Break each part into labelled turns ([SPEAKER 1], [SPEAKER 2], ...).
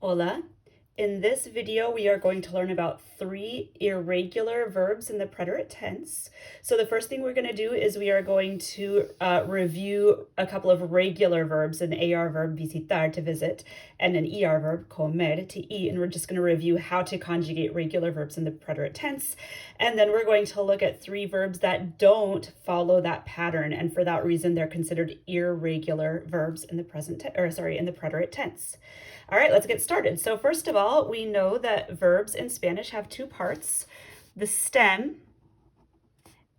[SPEAKER 1] Hola. In this video, we are going to learn about 3 irregular verbs in the preterite tense. So the first thing we're going to do is we are going to review a couple of regular verbs, an AR verb, visitar, to visit, and an ER verb, comer, to eat. And we're just going to review how to conjugate regular verbs in the preterite tense. And then we're going to look at 3 verbs that don't follow that pattern. And for that reason, they're considered irregular verbs in the in the preterite tense. All right, let's get started. So first of all, we know that verbs in Spanish have 2 parts, the stem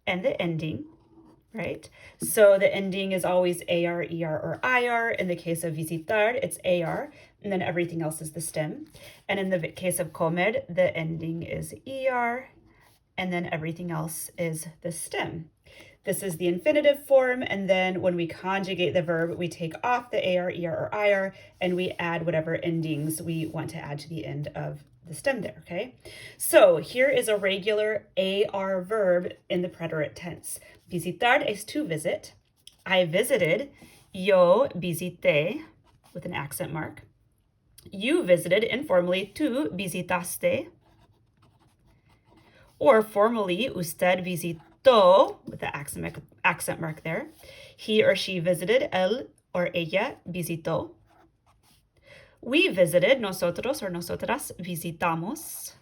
[SPEAKER 1] and the ending, right? So the ending is always AR, ER, or IR. In the case of visitar, it's AR, and then everything else is the stem. And in the case of comer, the ending is ER, and then everything else is the stem. This is the infinitive form, and then when we conjugate the verb, we take off the AR, ER, or IR, and we add whatever endings we want to add to the end of the stem there, okay? So here is a regular AR verb in the preterite tense. Visitar es to visit. I visited. Yo visité, with an accent mark. You visited informally. Tú visitaste. Or formally, usted visitó, with the accent mark there. He or she visited, él or ella visitó. We visited, nosotros or nosotras visitamos.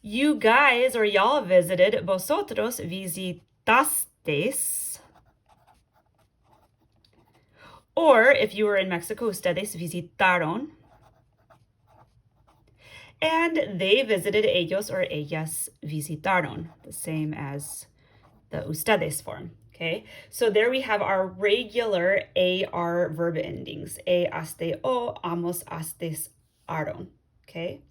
[SPEAKER 1] You guys or y'all visited, vosotros visitasteis. Or if you were in Mexico, ustedes visitaron. And they visited, ellos or ellas visitaron, the same as the ustedes form, okay? So there we have our regular AR verb endings, aste, o, amos, astes, aron, okay?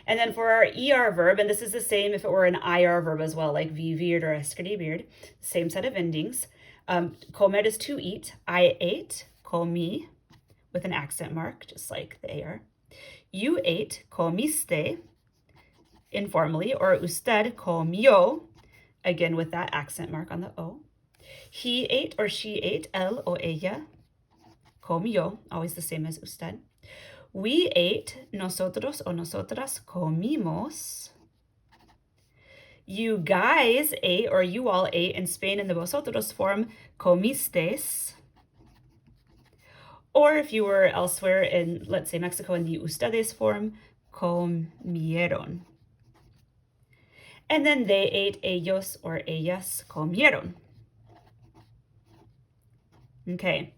[SPEAKER 1] And then for our ER verb, and this is the same if it were an IR verb as well, like vivir or escribir, same set of endings. Comer is to eat. I ate, comí, with an accent mark, just like the AR. You ate, comiste, informally, or usted comió, again with that accent mark on the O. He ate or she ate, él o ella comió, always the same as usted. We ate, nosotros o nosotras comimos. You guys ate or you all ate in Spain in the vosotros form, comistes. Or if you were elsewhere in, let's say, Mexico, in the ustedes form, comieron. And then they ate, ellos or ellas comieron. Okay,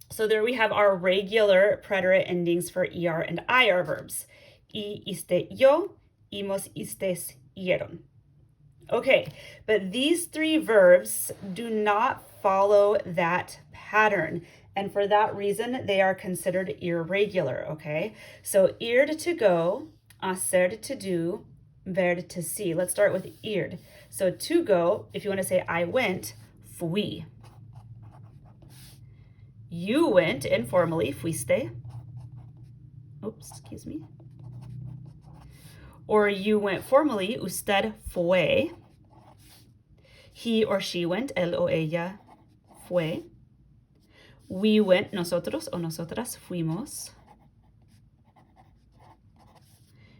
[SPEAKER 1] so there we have our regular preterite endings for ER and IR verbs. Y, iste, yo, imos, istes, ieron. Okay, but these 3 verbs do not follow that pattern. And for that reason, they are considered irregular, okay? So ir to go, hacer to do, ver to see. Let's start with ir. So to go, if you want to say I went, fui. You went informally, fuiste. Oops, excuse me. Or you went formally, usted fue. He or she went, él o ella fue. We went, nosotros o nosotras fuimos.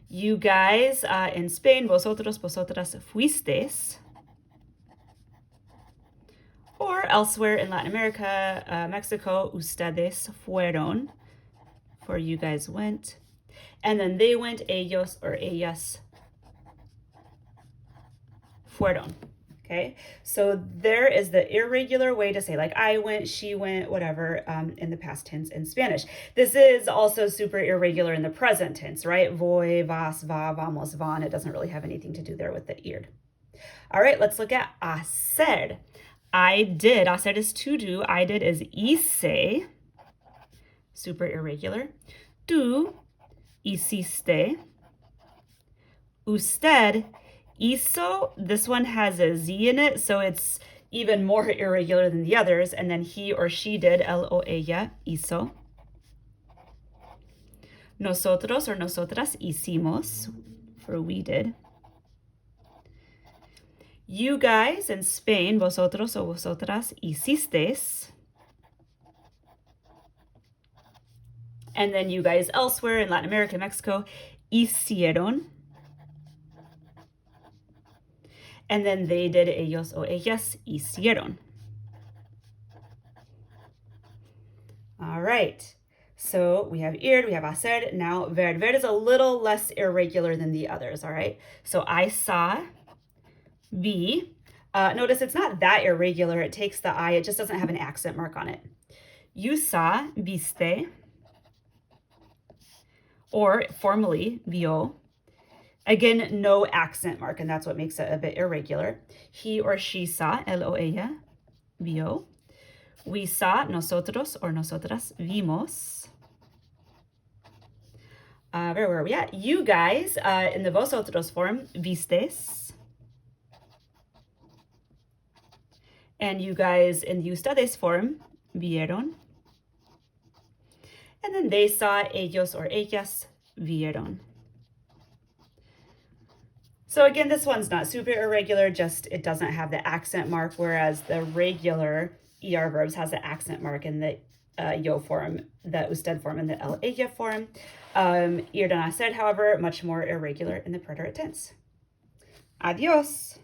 [SPEAKER 1] You guys in Spain, vosotros, vosotras fuisteis. Or elsewhere in Latin America, Mexico, ustedes fueron, for you guys went. And then they went, ellos or ellas fueron. Okay, so there is the irregular way to say, like, I went, she went, whatever, in the past tense in Spanish. This is also super irregular in the present tense, right? Voy, vas, va, vamos, van. It doesn't really have anything to do there with the ir. All right, let's look at hacer. I did. Hacer is to do. I did is hice. Super irregular. Tú hiciste. Usted hizo, this one has a Z in it, so it's even more irregular than the others. And then he or she did, él o ella hizo. Nosotros or nosotras hicimos, for we did. You guys in Spain, vosotros o vosotras hicisteis. And then you guys elsewhere in Latin America, Mexico, hicieron. And then they did, ellos o ellas hicieron. All right. So we have ir, we have hacer. Now ver. Ver is a little less irregular than the others, all right? So I saw, vi. Notice it's not that irregular. It takes the I. It just doesn't have an accent mark on it. You saw, viste. Or formally, vio. Again, no accent mark, and that's what makes it a bit irregular. He or she saw, él o ella, vio. We saw, nosotros or nosotras, vimos. Where were we at? You guys, in the vosotros form, vistes. And you guys in the ustedes form, vieron. And then they saw, ellos or ellas, vieron. So again, this one's not super irregular, just it doesn't have the accent mark, whereas the regular ER verbs has the accent mark in the yo form, the usted form, and the el ella form. Ir and hacer, however, much more irregular in the preterite tense. Adios.